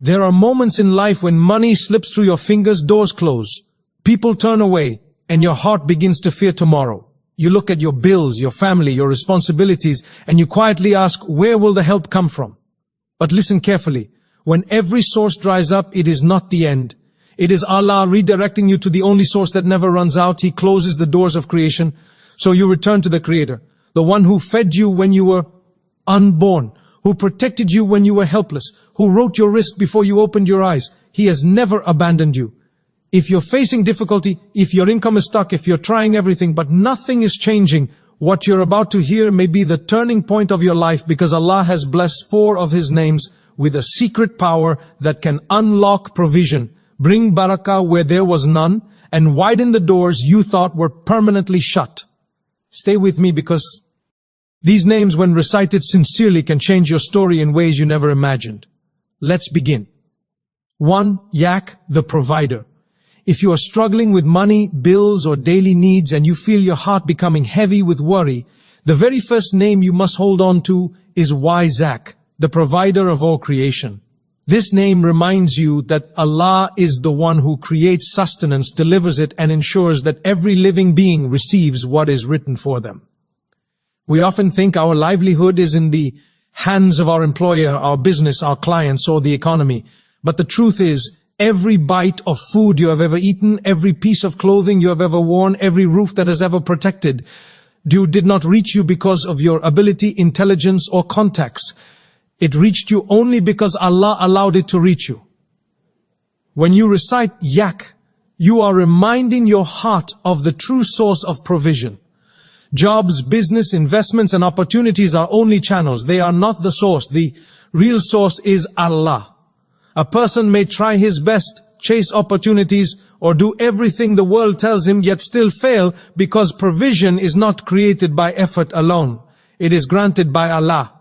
There are moments in life when money slips through your fingers, doors close, people turn away, and your heart begins to fear tomorrow. You look at your bills, your family, your responsibilities, and you quietly ask, where will the help come from? But listen carefully. When every source dries up, it is not the end. It is Allah redirecting you to the only source that never runs out. He closes the doors of creation, so you return to the Creator, the one who fed you when you were unborn, who protected you when you were helpless, who wrote your risk before you opened your eyes. He has never abandoned you. If you're facing difficulty, if your income is stuck, if you're trying everything but nothing is changing, what you're about to hear may be the turning point of your life, because Allah has blessed 4 of His names with a secret power that can unlock provision, bring barakah where there was none, and widen the doors you thought were permanently shut. Stay with me, because these names, when recited sincerely, can change your story in ways you never imagined. Let's begin. 1. Yak, the provider. If you are struggling with money, bills, or daily needs, and you feel your heart becoming heavy with worry, the very first name you must hold on to is Yzak, the provider of all creation. This name reminds you that Allah is the one who creates sustenance, delivers it, and ensures that every living being receives what is written for them. We often think our livelihood is in the hands of our employer, our business, our clients, or the economy. But the truth is, every bite of food you have ever eaten, every piece of clothing you have ever worn, every roof that has ever protected you did not reach you because of your ability, intelligence, or contacts. It reached you only because Allah allowed it to reach you. When you recite Yak, you are reminding your heart of the true source of provision. Jobs, business, investments, and opportunities are only channels. They are not the source. The real source is Allah. A person may try his best, chase opportunities, or do everything the world tells him, yet still fail, because provision is not created by effort alone. It is granted by Allah.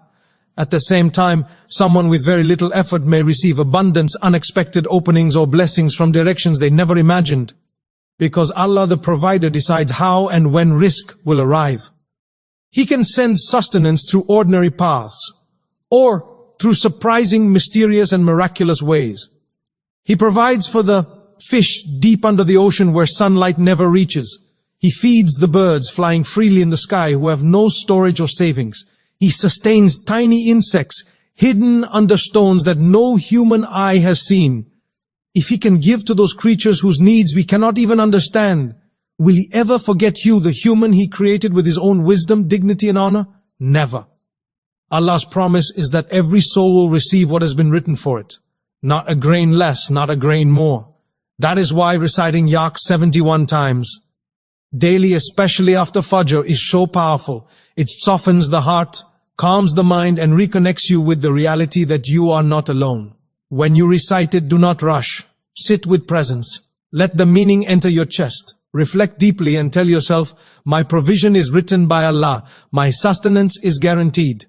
At the same time, someone with very little effort may receive abundance, unexpected openings, or blessings from directions they never imagined, because Allah the provider decides how and when rizq will arrive. He can send sustenance through ordinary paths, or through surprising, mysterious, and miraculous ways. He provides for the fish deep under the ocean where sunlight never reaches. He feeds the birds flying freely in the sky who have no storage or savings. He sustains tiny insects hidden under stones that no human eye has seen. If He can give to those creatures whose needs we cannot even understand, will He ever forget you, the human He created with His own wisdom, dignity, and honor? Never. Allah's promise is that every soul will receive what has been written for it. Not a grain less, not a grain more. That is why reciting Yak 71 times daily, especially after Fajr, is so powerful. It softens the heart, calms the mind, and reconnects you with the reality that you are not alone. When you recite it, do not rush. Sit with presence. Let the meaning enter your chest. Reflect deeply and tell yourself, my provision is written by Allah. My sustenance is guaranteed.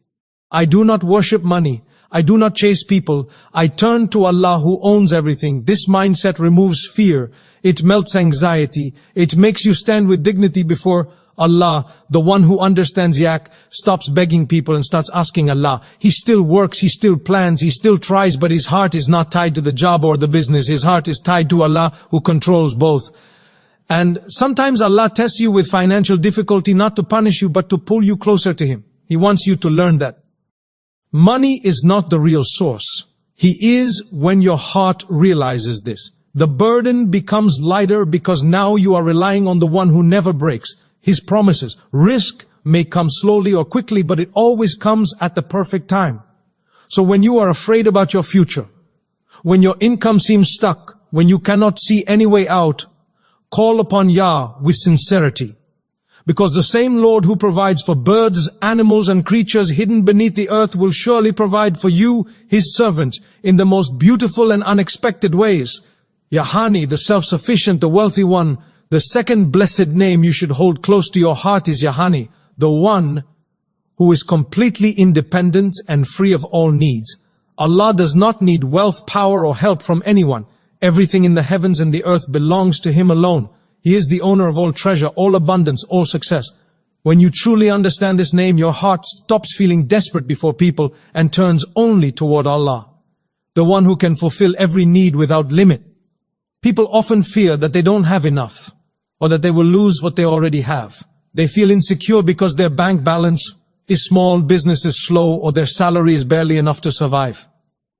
I do not worship money. I do not chase people. I turn to Allah who owns everything. This mindset removes fear. It melts anxiety. It makes you stand with dignity before Allah. The one who understands Yak stops begging people and starts asking Allah. He still works, he still plans, he still tries, but his heart is not tied to the job or the business. His heart is tied to Allah who controls both. And sometimes Allah tests you with financial difficulty not to punish you, but to pull you closer to Him. He wants you to learn that money is not the real source. He is when your heart realizes this. The burden becomes lighter because now you are relying on the one who never breaks. His promises. Rizq may come slowly or quickly, but it always comes at the perfect time. So when you are afraid about your future, when your income seems stuck, when you cannot see any way out, call upon Yah with sincerity. Because the same Lord who provides for birds, animals, and creatures hidden beneath the earth will surely provide for you, His servant, in the most beautiful and unexpected ways. Yahani, the self-sufficient, the wealthy one. The second blessed name you should hold close to your heart is Yahani, the one who is completely independent and free of all needs. Allah does not need wealth, power, or help from anyone. Everything in the heavens and the earth belongs to Him alone. He is the owner of all treasure, all abundance, all success. When you truly understand this name, your heart stops feeling desperate before people and turns only toward Allah. the one who can fulfill every need without limit. People often fear that they don't have enough, or that they will lose what they already have. They feel insecure because their bank balance is small, business is slow, or their salary is barely enough to survive.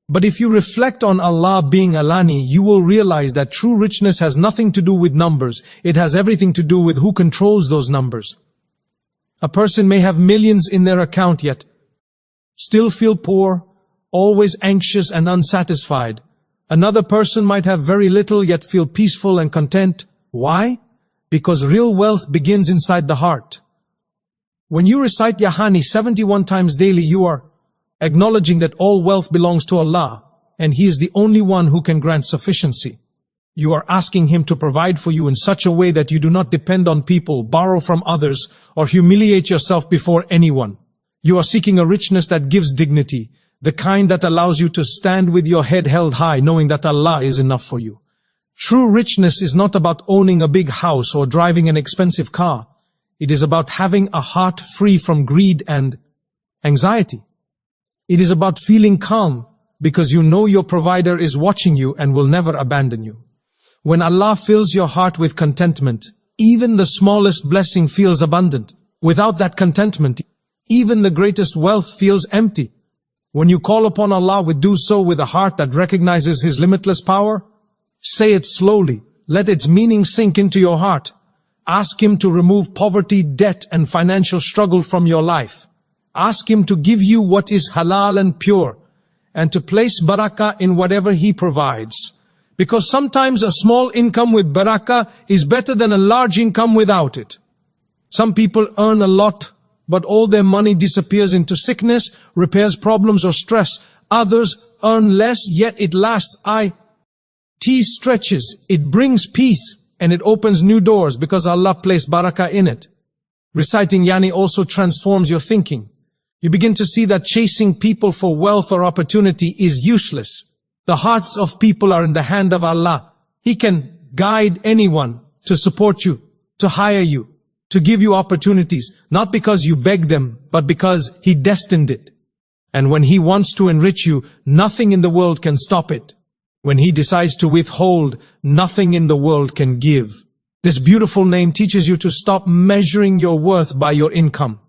But if you reflect on Allah being Alani, you will realize that true richness has nothing to do with numbers. It has everything to do with who controls those numbers. A person may have millions in their account yet still feel poor, always anxious and unsatisfied. Another person might have very little yet feel peaceful and content. Why? Because real wealth begins inside the heart. When you recite Yahani 71 times daily, you are acknowledging that all wealth belongs to Allah, and He is the only one who can grant sufficiency. You are asking Him to provide for you in such a way that you do not depend on people, borrow from others, or humiliate yourself before anyone. You are seeking a richness that gives dignity, the kind that allows you to stand with your head held high, knowing that Allah is enough for you. True richness is not about owning a big house or driving an expensive car. It is about having a heart free from greed and anxiety. It is about feeling calm because you know your provider is watching you and will never abandon you. When Allah fills your heart with contentment, even the smallest blessing feels abundant. Without that contentment, even the greatest wealth feels empty. When you call upon Allah, do so with a heart that recognizes His limitless power. Say it slowly. Let its meaning sink into your heart. Ask Him to remove poverty, debt, and financial struggle from your life. Ask Him to give you what is halal and pure, and to place barakah in whatever He provides. Because sometimes a small income with barakah is better than a large income without it. Some people earn a lot, but all their money disappears into sickness, repairs problems, or stress. Others earn less, yet it lasts. It stretches, it brings peace, and it opens new doors because Allah placed barakah in it. Reciting Yani also transforms your thinking. You begin to see that chasing people for wealth or opportunity is useless. The hearts of people are in the hand of Allah. He can guide anyone to support you, to hire you, to give you opportunities, not because you beg them, but because He destined it. And when He wants to enrich you, nothing in the world can stop it. When He decides to withhold, nothing in the world can give. This beautiful name teaches you to stop measuring your worth by your income.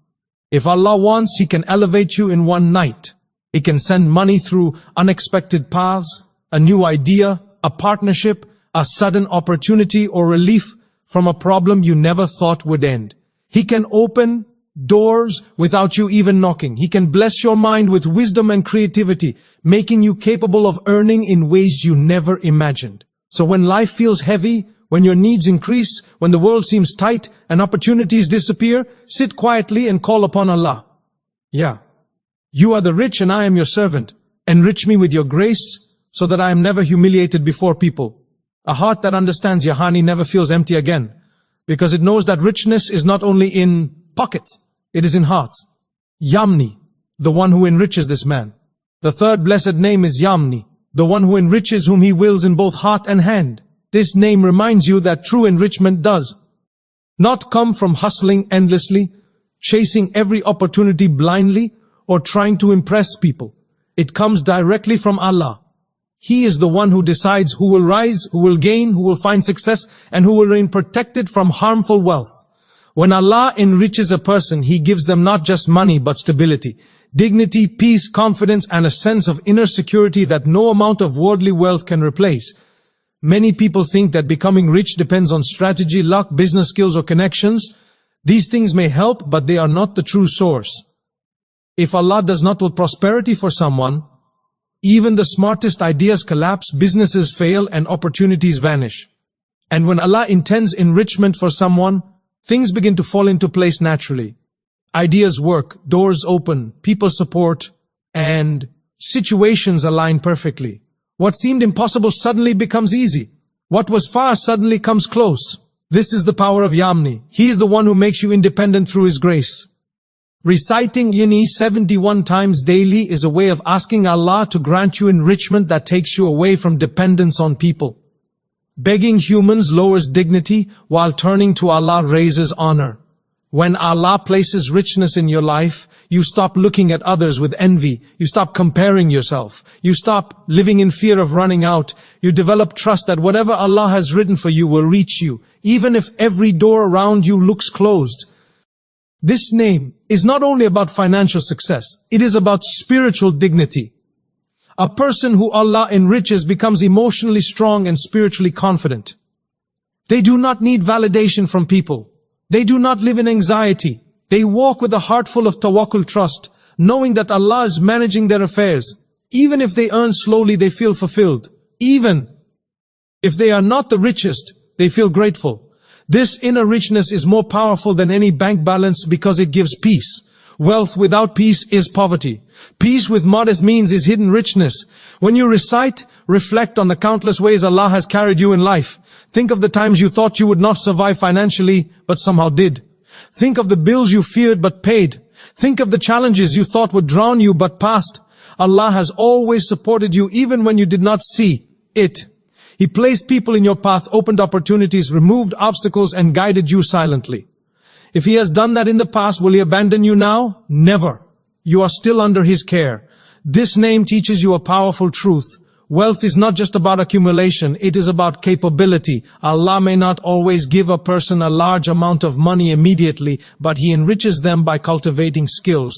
If Allah wants, He can elevate you in one night. He can send money through unexpected paths, a new idea, a partnership, a sudden opportunity, or relief from a problem you never thought would end. He can open doors without you even knocking. He can bless your mind with wisdom and creativity, making you capable of earning in ways you never imagined. So when life feels heavy, when your needs increase, when the world seems tight and opportunities disappear, sit quietly and call upon Allah. Yeah, you are the rich and I am your servant. Enrich me with your grace so that I am never humiliated before people. A heart that understands Yahani never feels empty again, because it knows that richness is not only in pockets, it is in hearts. Yamni, the one who enriches this man. The third blessed name is Yamni, the one who enriches whom He wills in both heart and hand. This name reminds you that true enrichment does not come from hustling endlessly, chasing every opportunity blindly, or trying to impress people. It comes directly from Allah. He is the one who decides who will rise, who will gain, who will find success, and who will remain protected from harmful wealth. When Allah enriches a person, He gives them not just money but stability, dignity, peace, confidence, and a sense of inner security that no amount of worldly wealth can replace. Many people think that becoming rich depends on strategy, luck, business skills, or connections. These things may help, but they are not the true source. If Allah does not will prosperity for someone, even the smartest ideas collapse, businesses fail, and opportunities vanish. And when Allah intends enrichment for someone, things begin to fall into place naturally. Ideas work, doors open, people support, and situations align perfectly. What seemed impossible suddenly becomes easy. What was far suddenly comes close. This is the power of Yamni. He is the one who makes you independent through His grace. Reciting Yani 71 times daily is a way of asking Allah to grant you enrichment that takes you away from dependence on people. Begging humans lowers dignity, while turning to Allah raises honor. When Allah places richness in your life, you stop looking at others with envy. You stop comparing yourself. You stop living in fear of running out. You develop trust that whatever Allah has written for you will reach you, even if every door around you looks closed. This name is not only about financial success, it is about spiritual dignity. A person who Allah enriches becomes emotionally strong and spiritually confident. They do not need validation from people. They do not live in anxiety. They walk with a heart full of tawakkul trust, knowing that Allah is managing their affairs. Even if they earn slowly, they feel fulfilled. Even if they are not the richest, they feel grateful. This inner richness is more powerful than any bank balance because it gives peace. Wealth without peace is poverty. Peace with modest means is hidden richness. When you recite, reflect on the countless ways Allah has carried you in life. Think of the times you thought you would not survive financially, but somehow did. Think of the bills you feared but paid. Think of the challenges you thought would drown you but passed. Allah has always supported you even when you did not see it. He placed people in your path, opened opportunities, removed obstacles, and guided you silently. If He has done that in the past, will He abandon you now? Never. You are still under His care. This name teaches you a powerful truth. Wealth is not just about accumulation, it is about capability. Allah may not always give a person a large amount of money immediately, but He enriches them by cultivating skills.